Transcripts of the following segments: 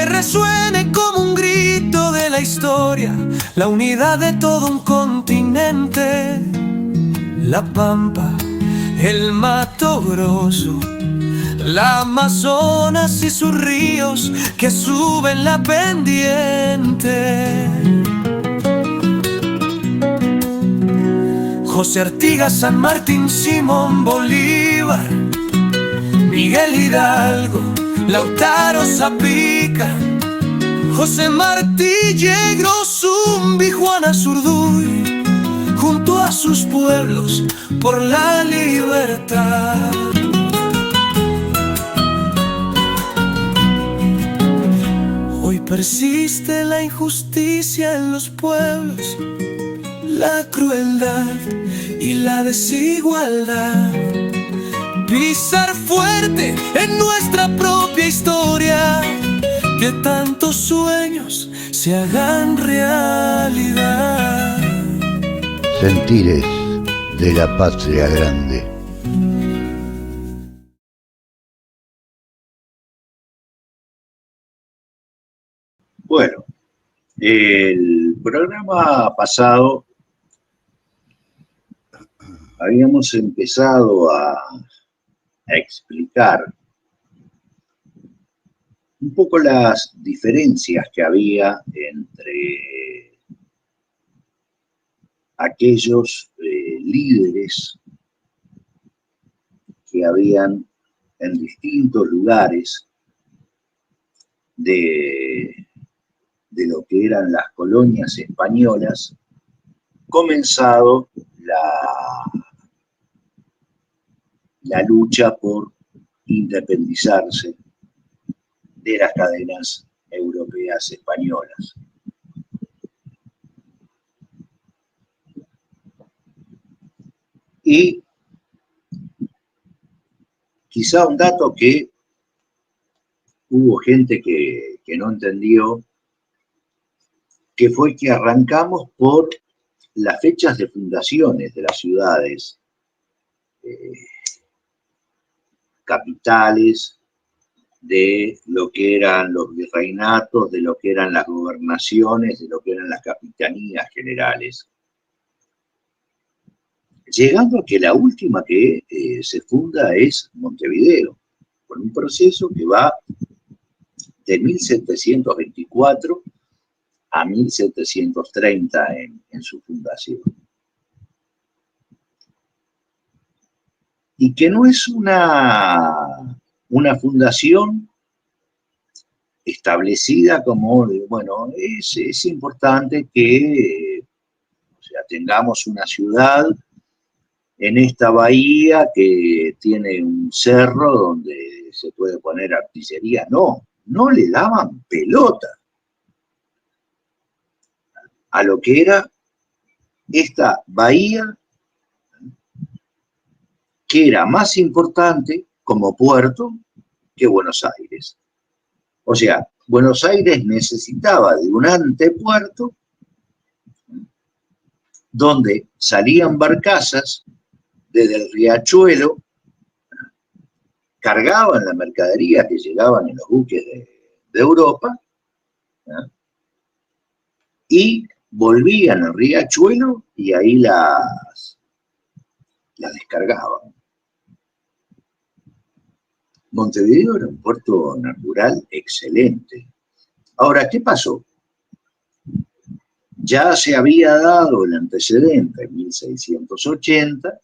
que resuene como un grito de la historia, la unidad de todo un continente. La Pampa, el Mato Grosso, la Amazonas y sus ríos que suben la pendiente. José Artigas, San Martín, Simón Bolívar, Miguel Hidalgo, Lautaro Zapica, José Martí, Yegros, Zumbi, Juana Zurduy, junto a sus pueblos por la libertad. Hoy persiste la injusticia en los pueblos, la crueldad y la desigualdad. Pisar fuerte en nuestra propia historia, que tantos sueños se hagan realidad. Sentires de la patria grande. Bueno, el programa pasado habíamos empezado a explicar un poco las diferencias que había entre aquellos líderes que habían en distintos lugares de lo que eran las colonias españolas, comenzado la lucha por independizarse de las cadenas europeas españolas. Y quizá un dato que hubo gente que no entendió, que fue que arrancamos por las fechas de fundaciones de las ciudades capitales, de lo que eran los virreinatos, de lo que eran las gobernaciones, de lo que eran las capitanías generales. Llegando a que la última que se funda es Montevideo, con un proceso que va de 1724 a 1730 en su fundación. Y que no es una fundación establecida como, bueno, es importante que tengamos una ciudad en esta bahía que tiene un cerro donde se puede poner artillería. No le daban pelota a lo que era esta bahía, que era más importante como puerto que Buenos Aires. O sea, Buenos Aires necesitaba de un antepuerto donde salían barcazas desde el riachuelo, cargaban la mercadería que llegaban en los buques de Europa, y volvían al riachuelo y ahí las descargaban. Montevideo era un puerto natural excelente. Ahora, ¿qué pasó? Ya se había dado el antecedente en 1680,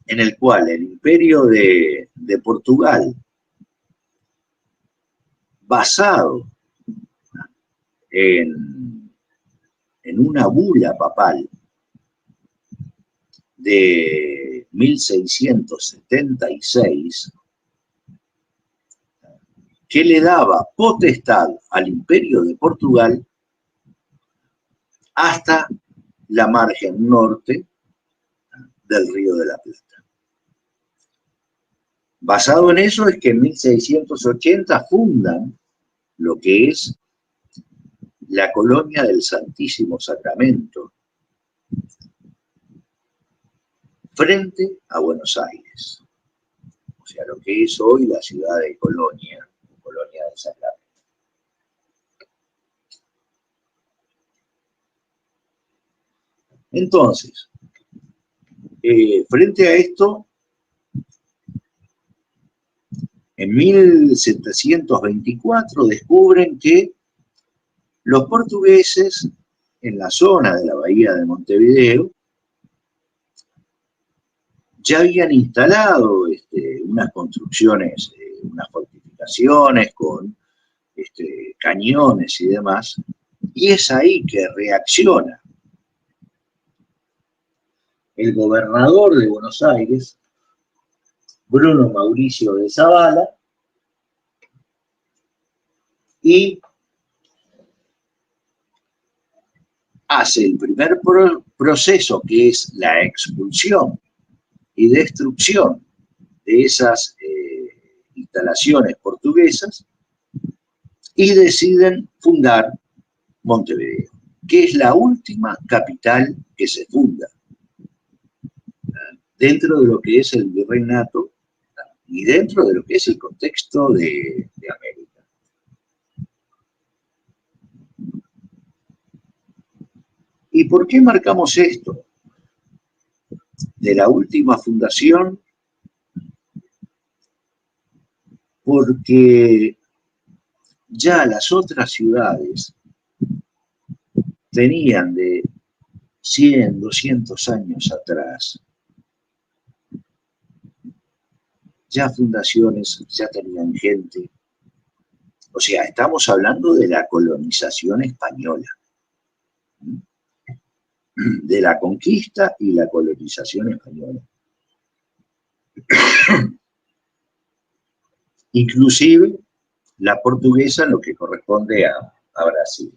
en el cual el Imperio de Portugal, basado en una bula papal de 1676, que le daba potestad al Imperio de Portugal hasta la margen norte del Río de la Plata. Basado en eso es que en 1680 fundan lo que es la colonia del Santísimo Sacramento, frente a Buenos Aires, o sea, lo que es hoy la ciudad de Colonia colonia del Sacramento. Entonces, frente a esto, en 1724 descubren que los portugueses en la zona de la bahía de Montevideo ya habían instalado unas construcciones, unas fortificaciones con cañones y demás, y es ahí que reacciona el gobernador de Buenos Aires, Bruno Mauricio de Zavala, y hace el primer proceso, que es la expulsión y destrucción de esas instalaciones portuguesas, y deciden fundar Montevideo, que es la última capital que se funda dentro de lo que es el virreinato y dentro de lo que es el contexto de América. ¿Y por qué marcamos esto? De la última fundación, porque ya las otras ciudades tenían de 100, 200 años atrás, ya fundaciones, ya tenían gente. O sea, estamos hablando de la colonización española, de la conquista y la colonización española. Inclusive la portuguesa en lo que corresponde a Brasil.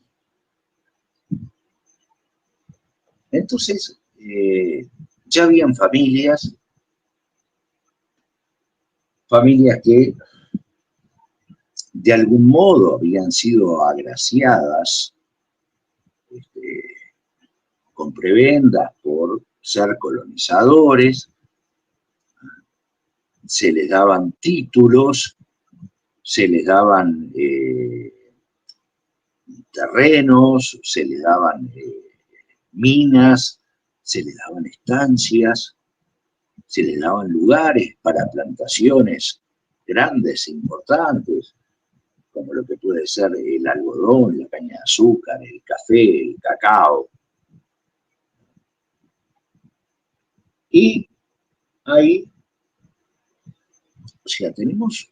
Entonces, ya habían familias que de algún modo habían sido agraciadas con prebendas por ser colonizadores, se les daban títulos, se les daban terrenos, se les daban minas, se les daban estancias, se les daban lugares para plantaciones grandes e importantes, como lo que puede ser el algodón, la caña de azúcar, el café, el cacao. Y ahí, o sea, tenemos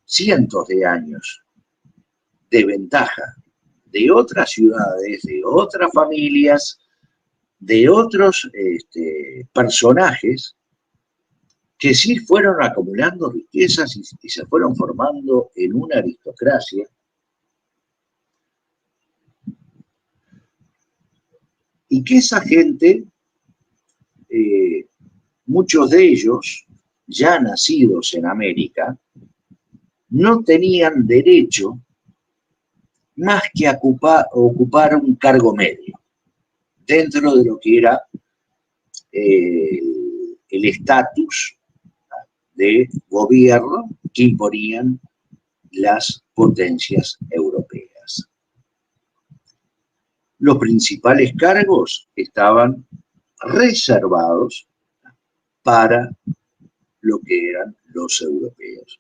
cientos de años de ventaja de otras ciudades, de otras familias, de otros personajes que sí fueron acumulando riquezas y se fueron formando en una aristocracia. Y que esa gente, muchos de ellos, ya nacidos en América, no tenían derecho más que a ocupar un cargo medio dentro de lo que era el estatus de gobierno que imponían las potencias europeas. Los principales cargos estaban reservados para lo que eran los europeos,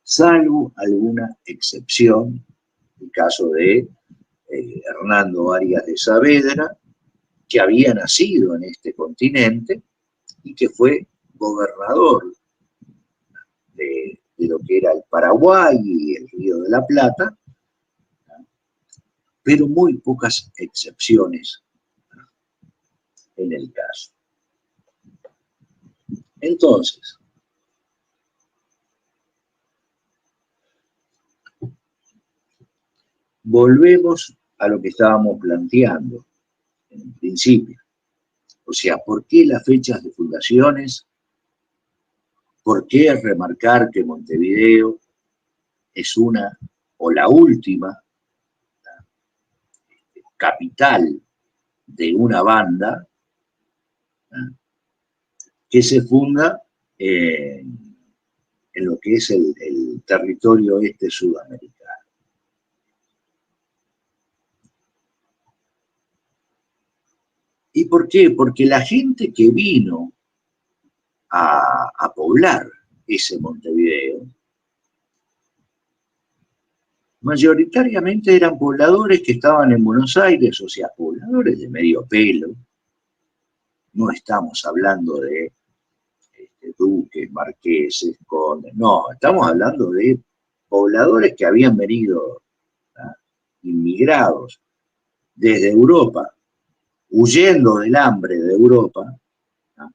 salvo alguna excepción, el caso de Hernando Arias de Saavedra, que había nacido en este continente y que fue gobernador de lo que era el Paraguay y el Río de la Plata, pero muy pocas excepciones en el caso. Entonces, volvemos a lo que estábamos planteando en el principio. O sea, ¿por qué las fechas de fundaciones? ¿Por qué remarcar que Montevideo es una o la última capital de una banda que se funda en en lo que es el territorio este sudamericano. ¿Y por qué? Porque la gente que vino a poblar ese Montevideo, mayoritariamente eran pobladores que estaban en Buenos Aires, o sea, pobladores de medio pelo. No estamos hablando de duques, marqueses, condes, no, estamos hablando de pobladores que habían venido, ¿ah?, inmigrados desde Europa, huyendo del hambre de Europa, ¿ah?,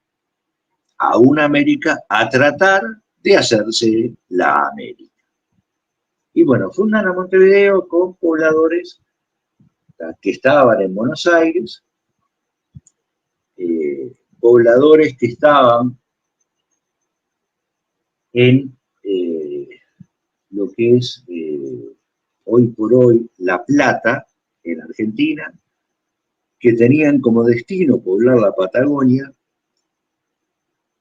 a una América a tratar de hacerse la América. Y bueno, fundan a Montevideo con pobladores, ¿ah?, que estaban en Buenos Aires, pobladores que estaban en lo que es hoy por hoy La Plata, en Argentina, que tenían como destino poblar la Patagonia.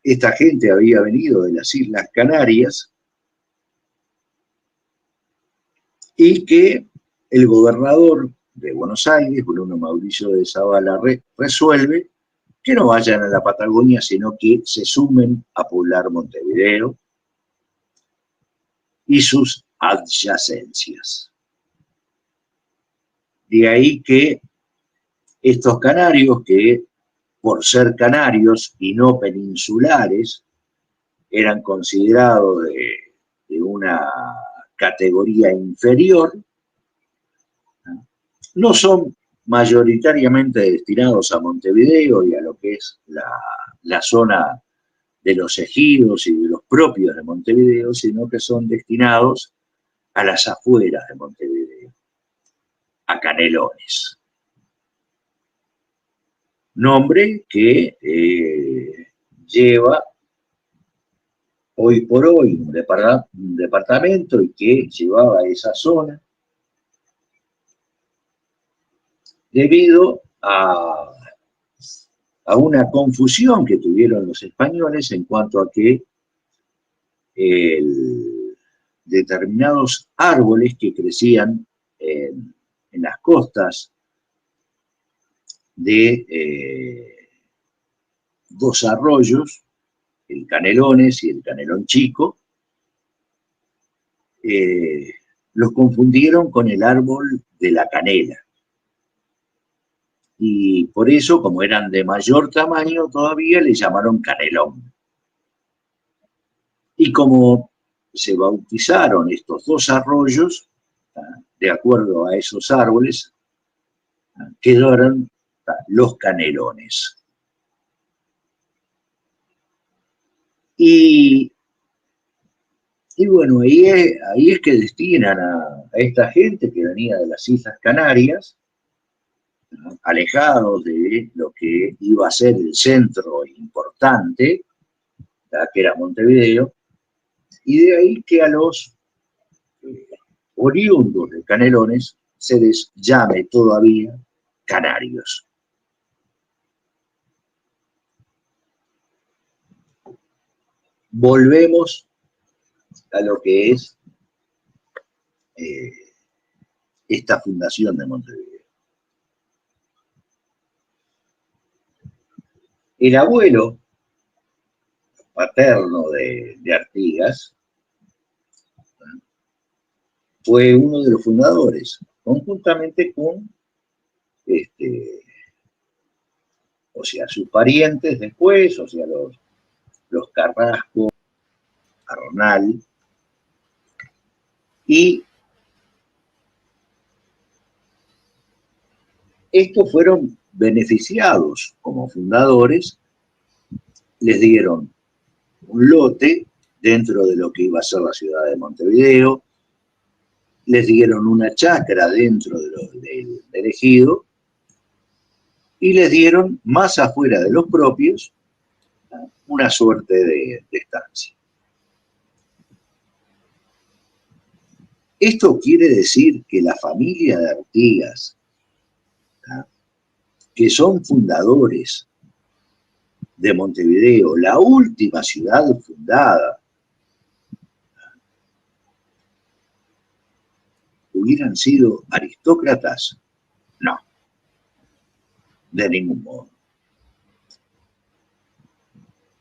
Esta gente había venido de las Islas Canarias y que el gobernador de Buenos Aires, Bruno Mauricio de Zavala, resuelve que no vayan a la Patagonia, sino que se sumen a poblar Montevideo y sus adyacencias. De ahí que estos canarios, que por ser canarios y no peninsulares, eran considerados de una categoría inferior, no son mayoritariamente destinados a Montevideo y a lo que es la zona de los ejidos y de los propios de Montevideo, sino que son destinados a las afueras de Montevideo, a Canelones. Nombre que lleva hoy por hoy un departamento y que llevaba a esa zona debido a una confusión que tuvieron los españoles en cuanto a que determinados árboles que crecían en las costas de dos arroyos, el Canelones y el Canelón Chico, los confundieron con el árbol de la canela. Y por eso, como eran de mayor tamaño todavía, le llamaron canelón. Y como se bautizaron estos dos arroyos, de acuerdo a esos árboles, quedaron los Canelones. Y bueno, ahí es que destinan a esta gente que venía de las Islas Canarias, alejados de lo que iba a ser el centro importante, que era Montevideo, y de ahí que a los oriundos de Canelones se les llame todavía canarios. Volvemos a lo que es esta fundación de Montevideo. El abuelo paterno de Artigas fue uno de los fundadores, conjuntamente con o sea, sus parientes después, o sea, los Carrasco, Arnal, y estos fueron beneficiados como fundadores, les dieron un lote dentro de lo que iba a ser la ciudad de Montevideo, les dieron una chacra dentro del ejido y les dieron más afuera de los propios una suerte de estancia. Esto quiere decir que la familia de Artigas, que son fundadores de Montevideo, la última ciudad fundada hubieran sido aristócratas? No, de ningún modo.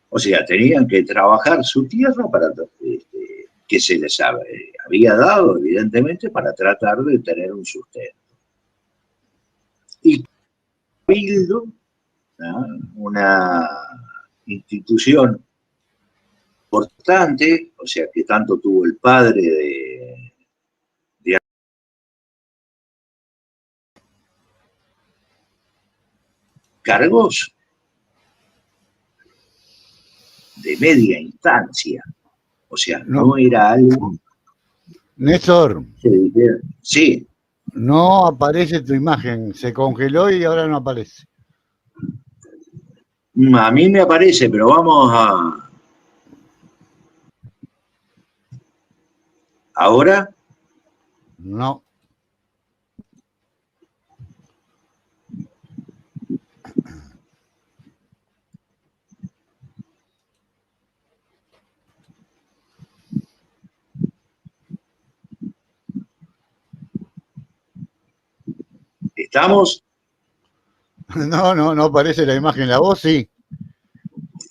O sea, tenían que trabajar su tierra para que se les había dado, evidentemente, para tratar de tener un sustento. Y Cabildo, ¿no?, una institución importante, o sea, que tanto tuvo el padre de cargos de media instancia, o sea, no era algo... Néstor, Sí. no aparece tu imagen, se congeló y ahora no aparece. A mí me aparece, pero vamos a... ¿Ahora? No. ¿Estamos? No aparece la imagen, la voz sí.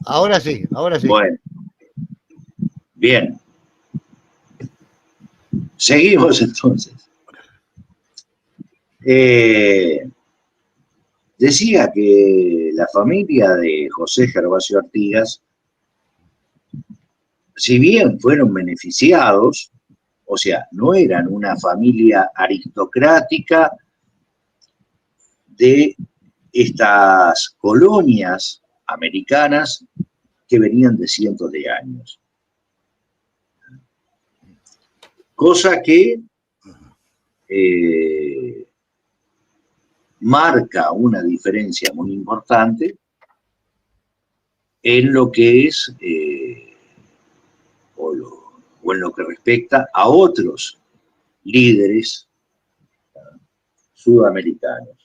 Ahora sí, ahora sí. Bueno, bien. Seguimos entonces. Decía que la familia de José Gervasio Artigas, si bien fueron beneficiados, o sea, no eran una familia aristocrática de estas colonias americanas que venían de cientos de años. Cosa que marca una diferencia muy importante en lo que es, o en lo que respecta a otros líderes sudamericanos.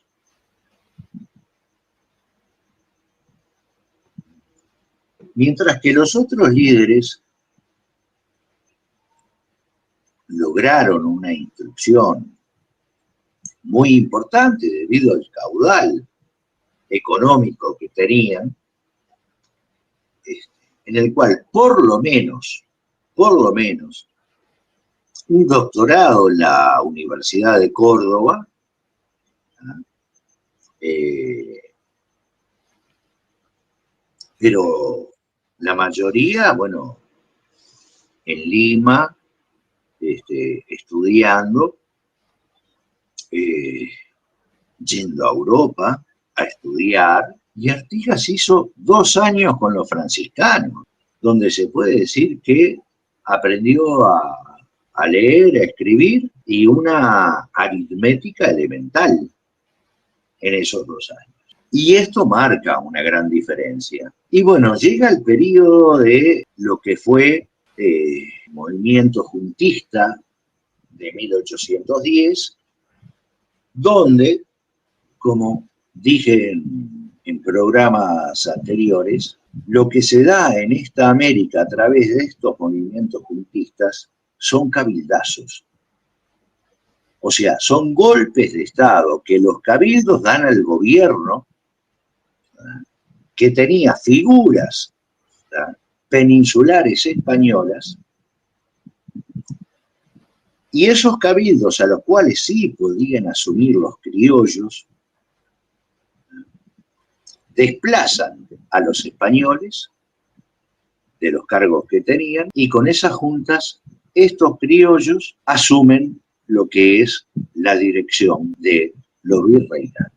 Mientras que los otros líderes lograron una instrucción muy importante debido al caudal económico que tenían, en el cual por lo menos, un doctorado en la Universidad de Córdoba, pero la mayoría, bueno, en Lima, estudiando, yendo a Europa a estudiar, y Artigas hizo 2 años con los franciscanos, donde se puede decir que aprendió a leer, a escribir y una aritmética elemental en esos 2 años. Y esto marca una gran diferencia. Y bueno, llega el periodo de lo que fue el movimiento juntista de 1810, donde, como dije en programas anteriores, lo que se da en esta América a través de estos movimientos juntistas son cabildazos. O sea, son golpes de Estado que los cabildos dan al gobierno, que tenía figuras peninsulares españolas, y esos cabildos a los cuales sí podían asumir los criollos, desplazan a los españoles de los cargos que tenían, y con esas juntas estos criollos asumen lo que es la dirección de los virreinatos.